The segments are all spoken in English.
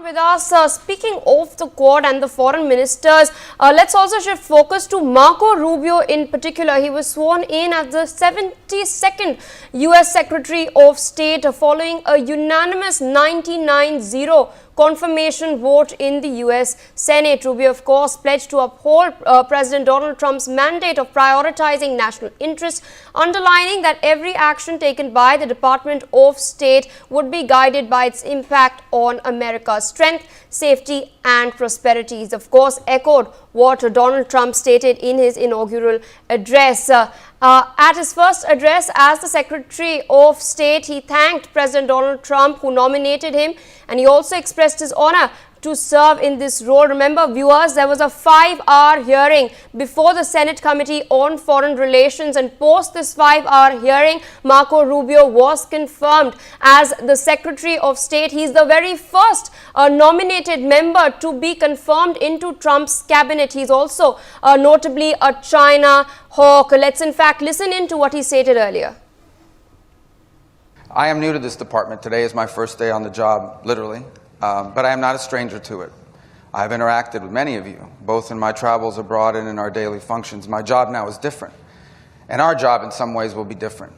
with us. Speaking of the Quad and the foreign ministers, let's also shift focus to Marco Rubio in particular. He was sworn in as the 72nd US Secretary of State following a unanimous 99-0 confirmation vote in the US Senate. Rubio, of course, pledged to uphold President Donald Trump's mandate of prioritizing national interests, underlining that every action taken by the Department of State would be guided by its impact on America's strength, safety and prosperity. He's, of course, echoed what Donald Trump stated in his inaugural address. At his first address as the Secretary of State, he thanked President Donald Trump, who nominated him, and he also expressed his honor to serve in this role. Remember, viewers, there was a 5-hour hearing before the Senate Committee on Foreign Relations, and post this 5-hour hearing, Marco Rubio was confirmed as the Secretary of State. He's the very first nominated member to be confirmed into Trump's cabinet. He's also notably a China hawk. Let's in fact listen in to what he stated earlier. I am new to this department. Today is my first day on the job, literally. But I am not a stranger to it. I have interacted with many of you, both in my travels abroad and in our daily functions. My job now is different, and our job in some ways will be different.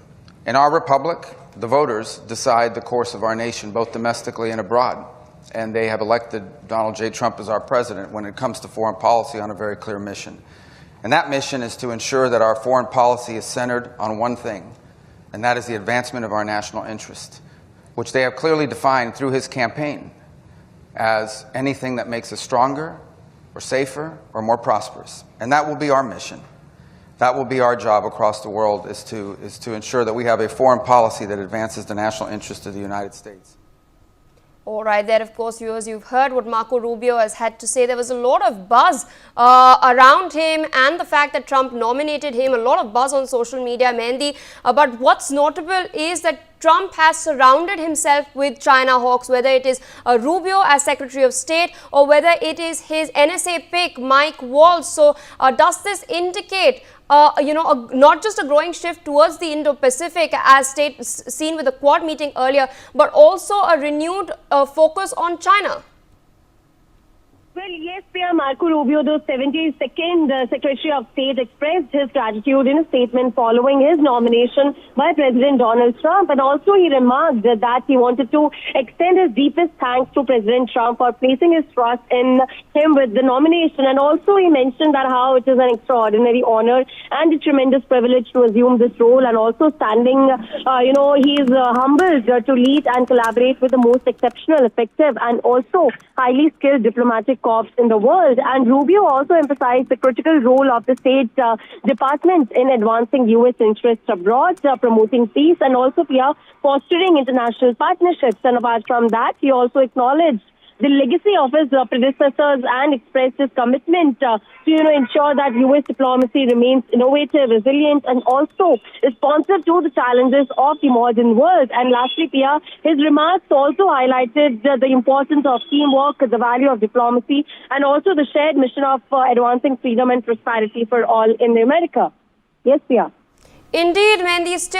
In our republic, the voters decide the course of our nation, both domestically and abroad, and they have elected Donald J. Trump as our president when it comes to foreign policy on a very clear mission. And that mission is to ensure that our foreign policy is centered on one thing, and that is the advancement of our national interest, which they have clearly defined through his campaign as anything that makes us stronger or safer or more prosperous. And that will be our mission. That will be our job across the world, is to ensure that we have a foreign policy that advances the national interest of the United States. All right, there, of course, viewers, you've heard what Marco Rubio has had to say. There was a lot of buzz around him and the fact that Trump nominated him, a lot of buzz on social media, Mehendi. But what's notable is that Trump has surrounded himself with China hawks, whether it is Rubio as Secretary of State or whether it is his NSA pick, Mike Waltz. So does this indicate not just a growing shift towards the Indo-Pacific as seen with the Quad meeting earlier, but also a renewed focus on China? Well, yes, Marco Rubio, the 72nd Secretary of State, expressed his gratitude in a statement following his nomination by President Donald Trump. And also he remarked that he wanted to extend his deepest thanks to President Trump for placing his trust in him with the nomination. And also he mentioned that how it is an extraordinary honor and a tremendous privilege to assume this role. And also standing, he's humbled to lead and collaborate with the most exceptional, effective and also highly skilled diplomatic corps in the world. And Rubio also emphasized the critical role of the State Department in advancing U.S. interests abroad, promoting peace and also fostering international partnerships. And apart from that, he also acknowledged the legacy of his predecessors and expressed his commitment to ensure that U.S. diplomacy remains innovative, resilient, and also responsive to the challenges of the modern world. And lastly, Pia, his remarks also highlighted the importance of teamwork, the value of diplomacy, and also the shared mission of advancing freedom and prosperity for all in America. Yes, Pia. Indeed, Mehendi, stay on.